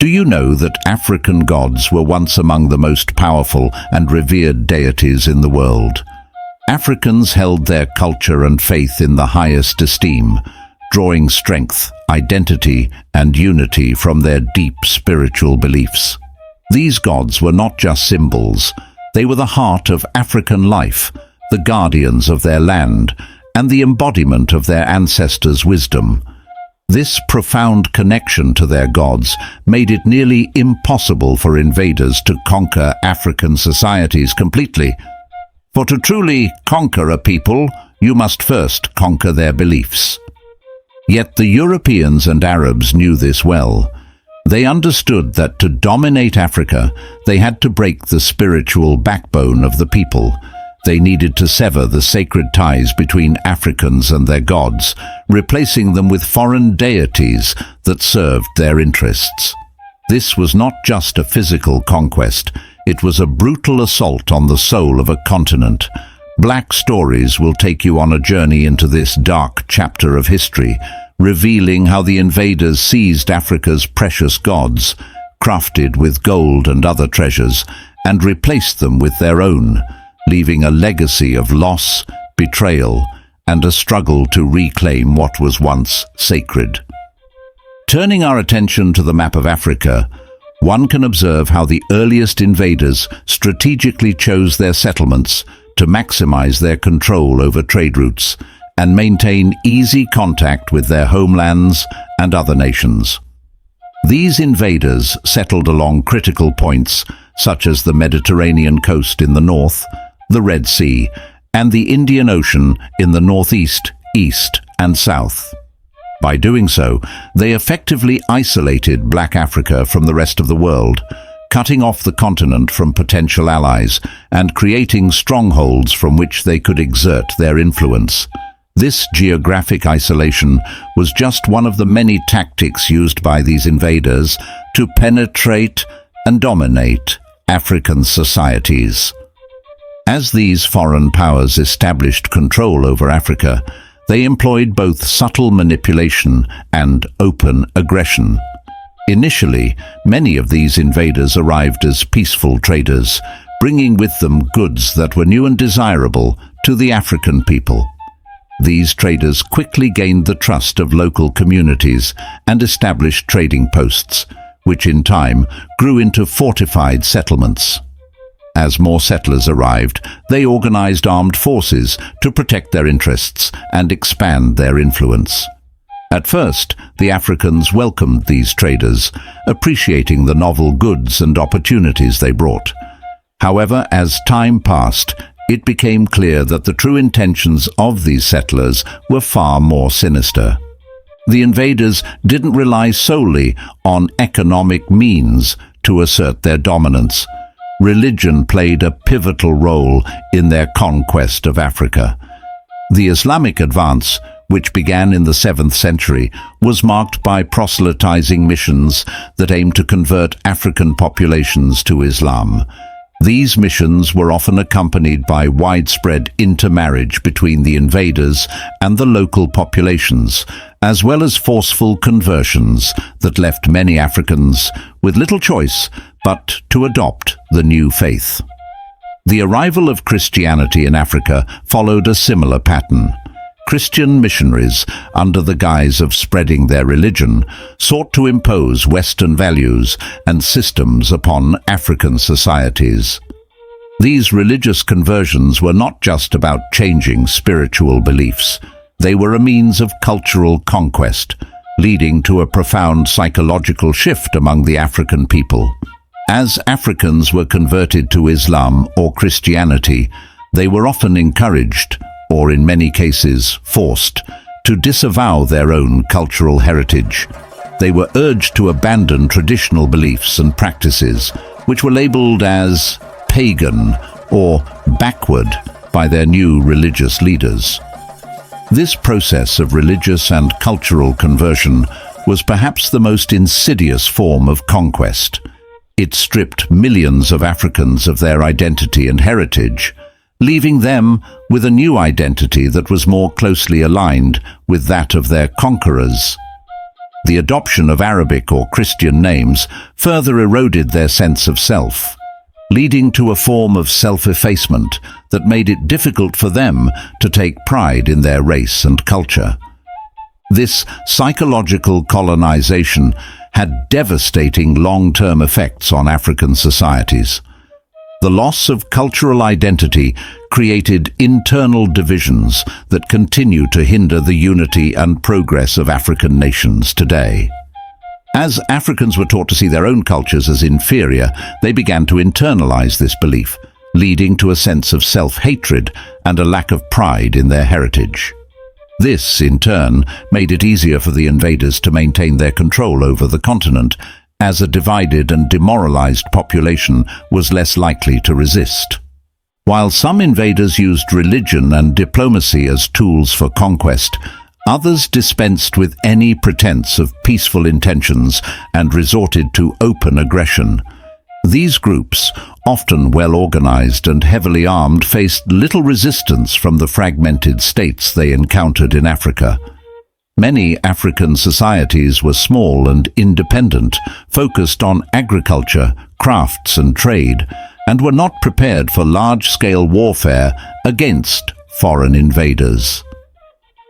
Do you know that African gods were once among the most powerful and revered deities in the world? Africans held their culture and faith in the highest esteem, drawing strength, identity, and unity from their deep spiritual beliefs. These gods were not just symbols, they were the heart of African life, the guardians of their land, and the embodiment of their ancestors' wisdom. This profound connection to their gods made it nearly impossible for invaders to conquer African societies completely. For to truly conquer a people, you must first conquer their beliefs. Yet the Europeans and Arabs knew this well. They understood that to dominate Africa, they had to break the spiritual backbone of the people. They needed to sever the sacred ties between Africans and their gods, replacing them with foreign deities that served their interests. This was not just a physical conquest, it was a brutal assault on the soul of a continent. Black Stories will take you on a journey into this dark chapter of history, revealing how the invaders seized Africa's precious gods, crafted with gold and other treasures, and replaced them with their own, leaving a legacy of loss, betrayal, and a struggle to reclaim what was once sacred. Turning our attention to the map of Africa, one can observe how the earliest invaders strategically chose their settlements to maximize their control over trade routes and maintain easy contact with their homelands and other nations. These invaders settled along critical points such as the Mediterranean coast in the north, the Red Sea, and the Indian Ocean in the northeast, east, and south. By doing so, they effectively isolated Black Africa from the rest of the world, cutting off the continent from potential allies and creating strongholds from which they could exert their influence. This geographic isolation was just one of the many tactics used by these invaders to penetrate and dominate African societies. As these foreign powers established control over Africa, they employed both subtle manipulation and open aggression. Initially, many of these invaders arrived as peaceful traders, bringing with them goods that were new and desirable to the African people. These traders quickly gained the trust of local communities and established trading posts, which in time grew into fortified settlements. As more settlers arrived, they organized armed forces to protect their interests and expand their influence. At first, the Africans welcomed these traders, appreciating the novel goods and opportunities they brought. However, as time passed, it became clear that the true intentions of these settlers were far more sinister. The invaders didn't rely solely on economic means to assert their dominance. Religion played a pivotal role in their conquest of Africa. The Islamic advance, which began in the 7th century, was marked by proselytizing missions that aimed to convert African populations to Islam. These missions were often accompanied by widespread intermarriage between the invaders and the local populations, as well as forceful conversions that left many Africans with little choice but to adopt the new faith. The arrival of Christianity in Africa followed a similar pattern. Christian missionaries, under the guise of spreading their religion, sought to impose Western values and systems upon African societies. These religious conversions were not just about changing spiritual beliefs. They were a means of cultural conquest, leading to a profound psychological shift among the African people. As Africans were converted to Islam or Christianity, they were often encouraged, or in many cases forced, to disavow their own cultural heritage. They were urged to abandon traditional beliefs and practices, which were labeled as pagan or backward by their new religious leaders. This process of religious and cultural conversion was perhaps the most insidious form of conquest. It stripped millions of Africans of their identity and heritage, leaving them with a new identity that was more closely aligned with that of their conquerors. The adoption of Arabic or Christian names further eroded their sense of self, leading to a form of self-effacement that made it difficult for them to take pride in their race and culture. This psychological colonization had devastating long-term effects on African societies. The loss of cultural identity created internal divisions that continue to hinder the unity and progress of African nations today. As Africans were taught to see their own cultures as inferior, they began to internalize this belief, leading to a sense of self-hatred and a lack of pride in their heritage. This, in turn, made it easier for the invaders to maintain their control over the continent, as a divided and demoralized population was less likely to resist. While some invaders used religion and diplomacy as tools for conquest, others dispensed with any pretense of peaceful intentions and resorted to open aggression. These groups, often well-organized and heavily armed, faced little resistance from the fragmented states they encountered in Africa. Many African societies were small and independent, focused on agriculture, crafts and trade, and were not prepared for large-scale warfare against foreign invaders.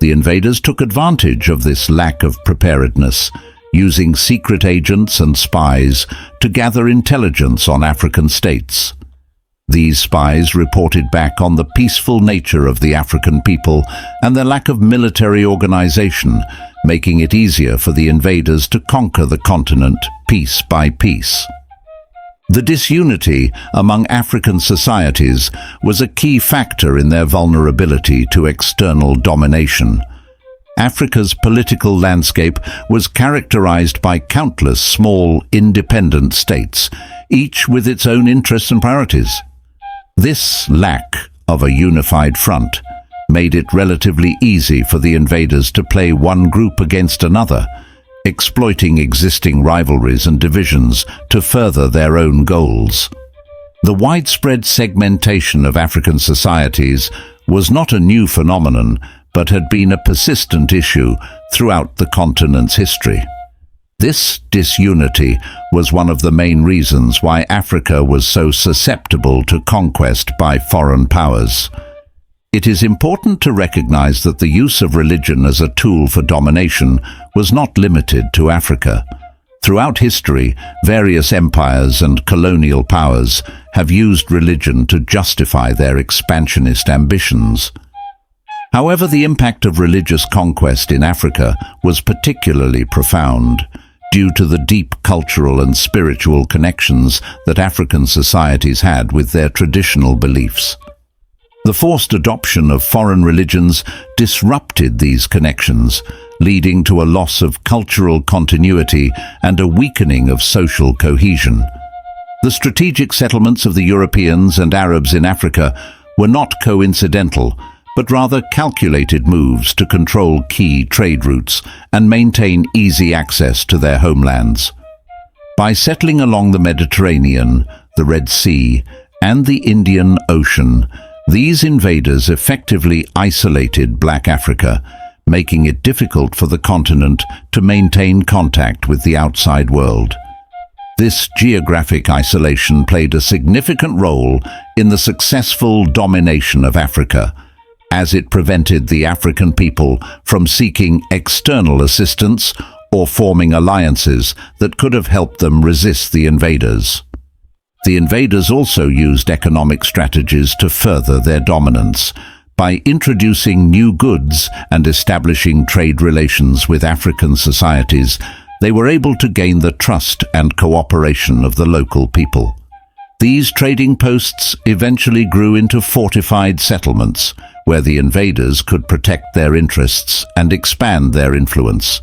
The invaders took advantage of this lack of preparedness, using secret agents and spies to gather intelligence on African states. These spies reported back on the peaceful nature of the African people and their lack of military organization, making it easier for the invaders to conquer the continent piece by piece. The disunity among African societies was a key factor in their vulnerability to external domination. Africa's political landscape was characterized by countless small, independent states, each with its own interests and priorities. This lack of a unified front made it relatively easy for the invaders to play one group against another, exploiting existing rivalries and divisions to further their own goals. The widespread segmentation of African societies was not a new phenomenon, but had been a persistent issue throughout the continent's history. This disunity was one of the main reasons why Africa was so susceptible to conquest by foreign powers. It is important to recognize that the use of religion as a tool for domination was not limited to Africa. Throughout history, various empires and colonial powers have used religion to justify their expansionist ambitions. However, the impact of religious conquest in Africa was particularly profound, due to the deep cultural and spiritual connections that African societies had with their traditional beliefs. The forced adoption of foreign religions disrupted these connections, leading to a loss of cultural continuity and a weakening of social cohesion. The strategic settlements of the Europeans and Arabs in Africa were not coincidental, but rather calculated moves to control key trade routes and maintain easy access to their homelands. By settling along the Mediterranean, the Red Sea, and the Indian Ocean, these invaders effectively isolated Black Africa, making it difficult for the continent to maintain contact with the outside world. This geographic isolation played a significant role in the successful domination of Africa, as it prevented the African people from seeking external assistance or forming alliances that could have helped them resist the invaders. The invaders also used economic strategies to further their dominance. By introducing new goods and establishing trade relations with African societies, they were able to gain the trust and cooperation of the local people. These trading posts eventually grew into fortified settlements, where the invaders could protect their interests and expand their influence.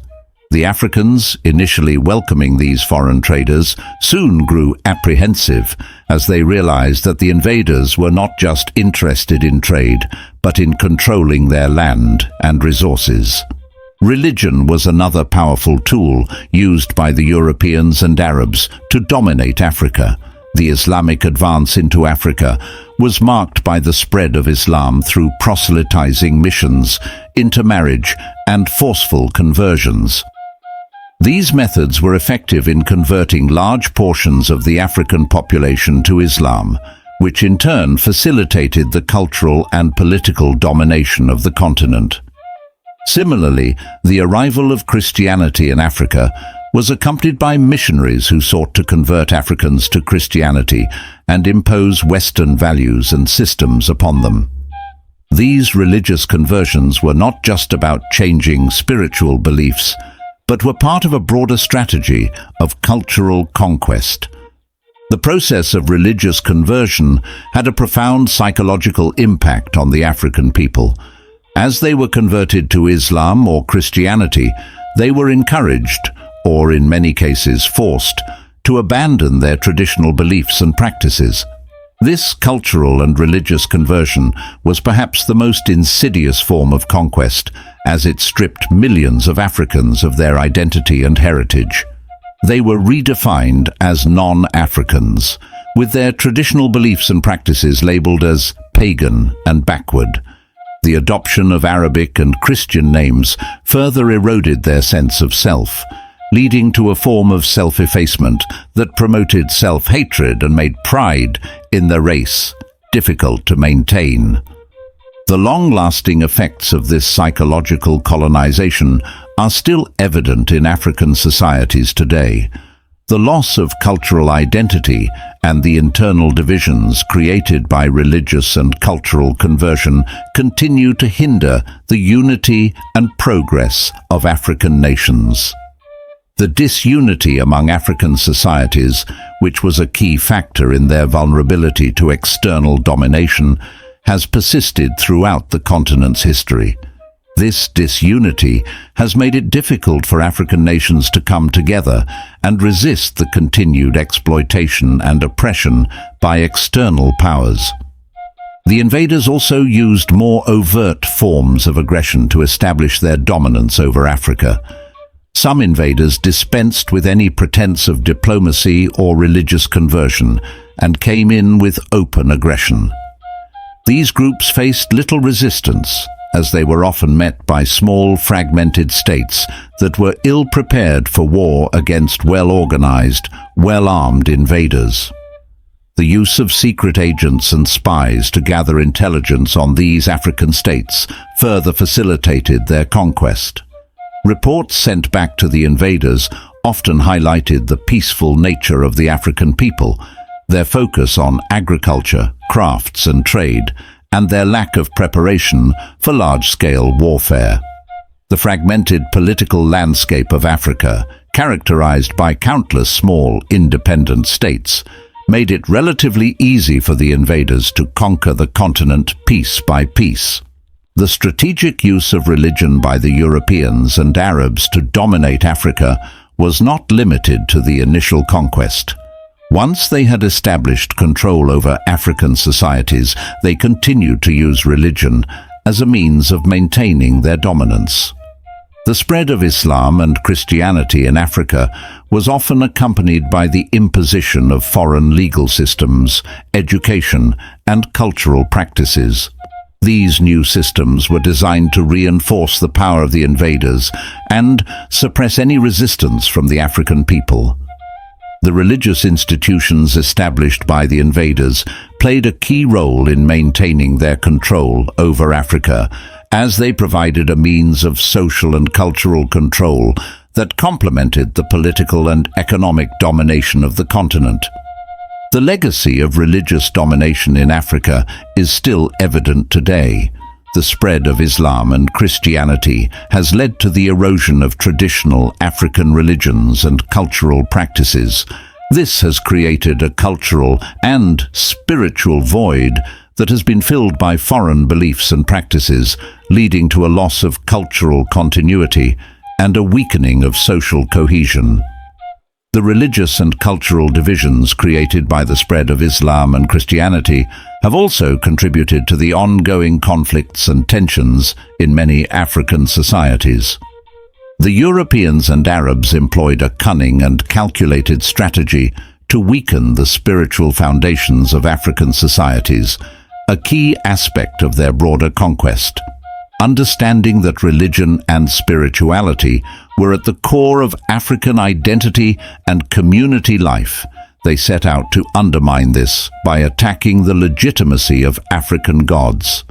The Africans, initially welcoming these foreign traders, soon grew apprehensive as they realized that the invaders were not just interested in trade, but in controlling their land and resources. Religion was another powerful tool used by the Europeans and Arabs to dominate Africa. The Islamic advance into Africa was marked by the spread of Islam through proselytizing missions, intermarriage, and forceful conversions. These methods were effective in converting large portions of the African population to Islam, which in turn facilitated the cultural and political domination of the continent. Similarly, the arrival of Christianity in Africa was accompanied by missionaries who sought to convert Africans to Christianity and impose Western values and systems upon them. These religious conversions were not just about changing spiritual beliefs, but were part of a broader strategy of cultural conquest. The process of religious conversion had a profound psychological impact on the African people. As they were converted to Islam or Christianity, they were encouraged, or in many cases forced, to abandon their traditional beliefs and practices. This cultural and religious conversion was perhaps the most insidious form of conquest, as it stripped millions of Africans of their identity and heritage. They were redefined as non-Africans, with their traditional beliefs and practices labeled as pagan and backward. The adoption of Arabic and Christian names further eroded their sense of self, leading to a form of self-effacement that promoted self-hatred and made pride in the race difficult to maintain. The long-lasting effects of this psychological colonization are still evident in African societies today. The loss of cultural identity and the internal divisions created by religious and cultural conversion continue to hinder the unity and progress of African nations. The disunity among African societies, which was a key factor in their vulnerability to external domination, has persisted throughout the continent's history. This disunity has made it difficult for African nations to come together and resist the continued exploitation and oppression by external powers. The invaders also used more overt forms of aggression to establish their dominance over Africa. Some invaders dispensed with any pretense of diplomacy or religious conversion and came in with open aggression. These groups faced little resistance, as they were often met by small, fragmented states that were ill-prepared for war against well-organized, well-armed invaders. The use of secret agents and spies to gather intelligence on these African states further facilitated their conquest. Reports sent back to the invaders often highlighted the peaceful nature of the African people, their focus on agriculture, crafts and trade, and their lack of preparation for large-scale warfare. The fragmented political landscape of Africa, characterized by countless small, independent states, made it relatively easy for the invaders to conquer the continent piece by piece. The strategic use of religion by the Europeans and Arabs to dominate Africa was not limited to the initial conquest. Once they had established control over African societies, they continued to use religion as a means of maintaining their dominance. The spread of Islam and Christianity in Africa was often accompanied by the imposition of foreign legal systems, education, and cultural practices. These new systems were designed to reinforce the power of the invaders and suppress any resistance from the African people. The religious institutions established by the invaders played a key role in maintaining their control over Africa, as they provided a means of social and cultural control that complemented the political and economic domination of the continent. The legacy of religious domination in Africa is still evident today. The spread of Islam and Christianity has led to the erosion of traditional African religions and cultural practices. This has created a cultural and spiritual void that has been filled by foreign beliefs and practices, leading to a loss of cultural continuity and a weakening of social cohesion. The religious and cultural divisions created by the spread of Islam and Christianity have also contributed to the ongoing conflicts and tensions in many African societies. The Europeans and Arabs employed a cunning and calculated strategy to weaken the spiritual foundations of African societies, a key aspect of their broader conquest. Understanding that religion and spirituality were at the core of African identity and community life, they set out to undermine this by attacking the legitimacy of African gods.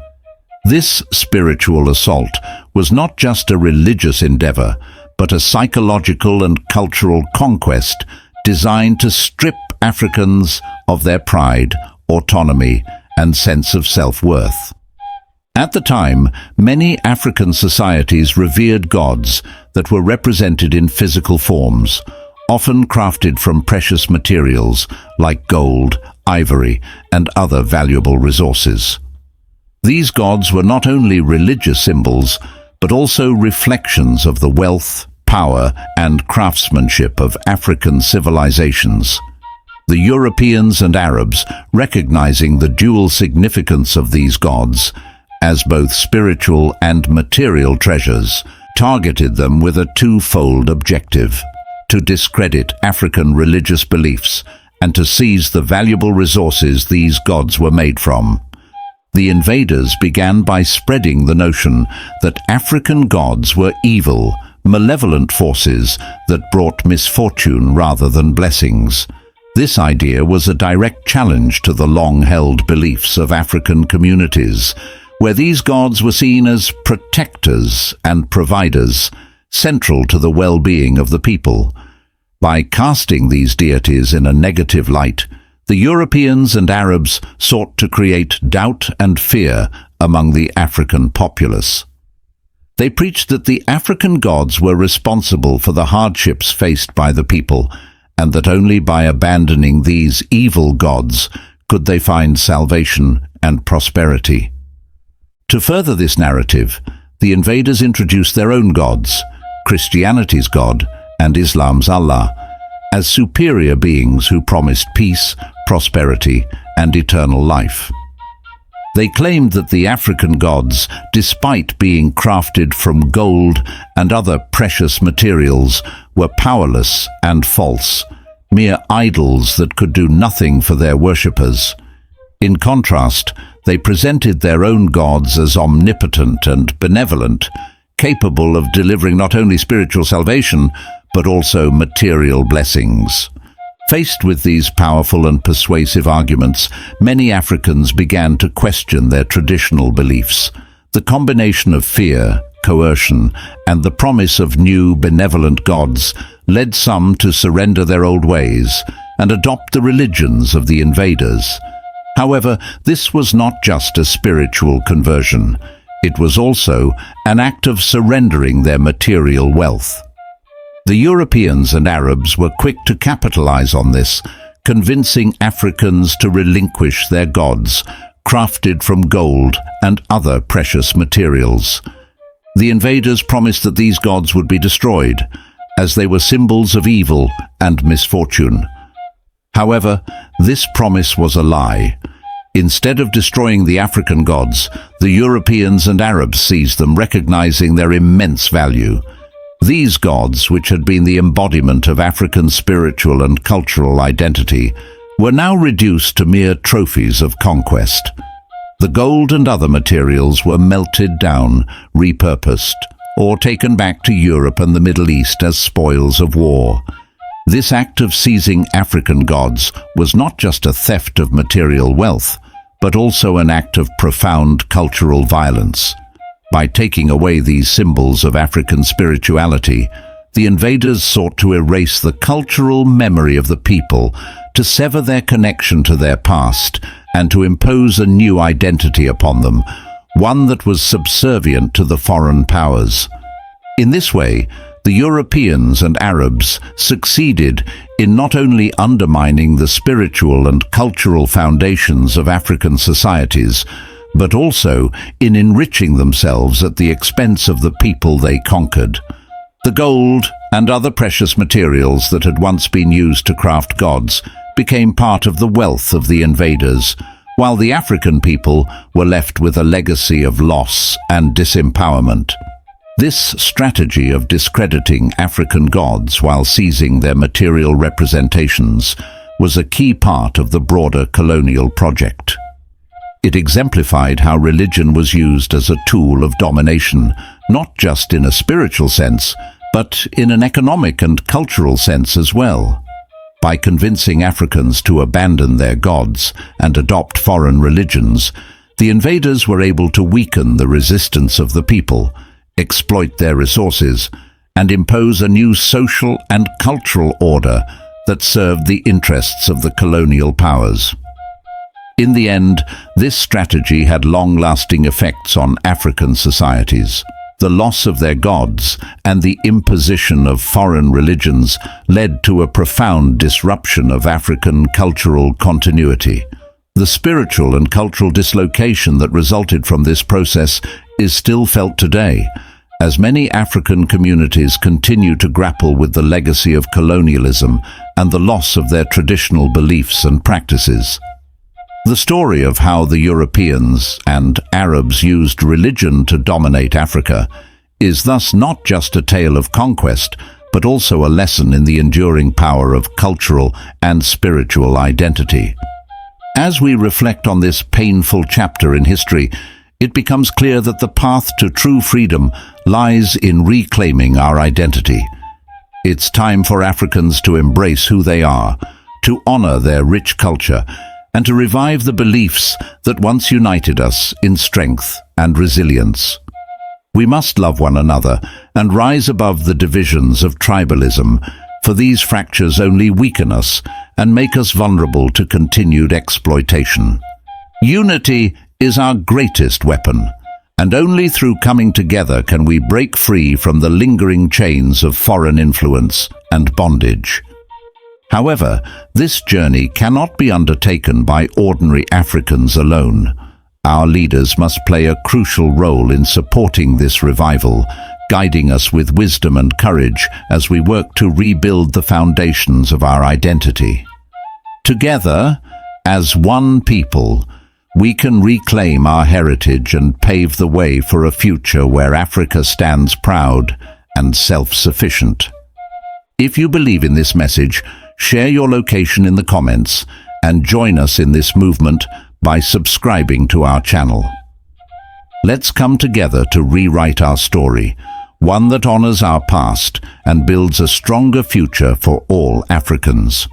This spiritual assault was not just a religious endeavor, but a psychological and cultural conquest designed to strip Africans of their pride, autonomy, and sense of self-worth. At the time, many African societies revered gods that were represented in physical forms, often crafted from precious materials like gold, ivory, and other valuable resources. These gods were not only religious symbols, but also reflections of the wealth, power, and craftsmanship of African civilizations. The Europeans and Arabs, recognizing the dual significance of these gods as both spiritual and material treasures, targeted them with a twofold objective: to discredit African religious beliefs and to seize the valuable resources these gods were made from. The invaders began by spreading the notion that African gods were evil, malevolent forces that brought misfortune rather than blessings. This idea was a direct challenge to the long-held beliefs of African communities, where these gods were seen as protectors and providers, central to the well-being of the people. By casting these deities in a negative light, the Europeans and Arabs sought to create doubt and fear among the African populace. They preached that the African gods were responsible for the hardships faced by the people, and that only by abandoning these evil gods could they find salvation and prosperity. To further this narrative, the invaders introduced their own gods, Christianity's God and Islam's Allah, as superior beings who promised peace, prosperity, and eternal life. They claimed that the African gods, despite being crafted from gold and other precious materials, were powerless and false, mere idols that could do nothing for their worshippers. In contrast, they presented their own gods as omnipotent and benevolent, capable of delivering not only spiritual salvation, but also material blessings. Faced with these powerful and persuasive arguments, many Africans began to question their traditional beliefs. The combination of fear, coercion, and the promise of new benevolent gods led some to surrender their old ways and adopt the religions of the invaders. However, this was not just a spiritual conversion. It was also an act of surrendering their material wealth. The Europeans and Arabs were quick to capitalize on this, convincing Africans to relinquish their gods, crafted from gold and other precious materials. The invaders promised that these gods would be destroyed, as they were symbols of evil and misfortune. However, this promise was a lie. Instead of destroying the African gods, the Europeans and Arabs seized them, recognizing their immense value. These gods, which had been the embodiment of African spiritual and cultural identity, were now reduced to mere trophies of conquest. The gold and other materials were melted down, repurposed, or taken back to Europe and the Middle East as spoils of war. This act of seizing African gods was not just a theft of material wealth, but also an act of profound cultural violence. By taking away these symbols of African spirituality, the invaders sought to erase the cultural memory of the people, to sever their connection to their past, and to impose a new identity upon them, one that was subservient to the foreign powers. In this way, the Europeans and Arabs succeeded in not only undermining the spiritual and cultural foundations of African societies, but also in enriching themselves at the expense of the people they conquered. The gold and other precious materials that had once been used to craft gods became part of the wealth of the invaders, while the African people were left with a legacy of loss and disempowerment. This strategy of discrediting African gods while seizing their material representations was a key part of the broader colonial project. It exemplified how religion was used as a tool of domination, not just in a spiritual sense, but in an economic and cultural sense as well. By convincing Africans to abandon their gods and adopt foreign religions, the invaders were able to weaken the resistance of the people, exploit their resources, and impose a new social and cultural order that served the interests of the colonial powers. In the end, this strategy had long-lasting effects on African societies. The loss of their gods and the imposition of foreign religions led to a profound disruption of African cultural continuity. The spiritual and cultural dislocation that resulted from this process is still felt today, as many African communities continue to grapple with the legacy of colonialism and the loss of their traditional beliefs and practices. The story of how the Europeans and Arabs used religion to dominate Africa is thus not just a tale of conquest, but also a lesson in the enduring power of cultural and spiritual identity. As we reflect on this painful chapter in history, it becomes clear that the path to true freedom lies in reclaiming our identity. It's time for Africans to embrace who they are, to honor their rich culture, and to revive the beliefs that once united us in strength and resilience. We must love one another and rise above the divisions of tribalism, for these fractures only weaken us and make us vulnerable to continued exploitation. Unity is our greatest weapon, and only through coming together can we break free from the lingering chains of foreign influence and bondage. However, this journey cannot be undertaken by ordinary Africans alone. Our leaders must play a crucial role in supporting this revival, guiding us with wisdom and courage as we work to rebuild the foundations of our identity. Together, as one people, we can reclaim our heritage and pave the way for a future where Africa stands proud and self-sufficient. If you believe in this message, share your location in the comments and join us in this movement by subscribing to our channel. Let's come together to rewrite our story, one that honors our past and builds a stronger future for all Africans.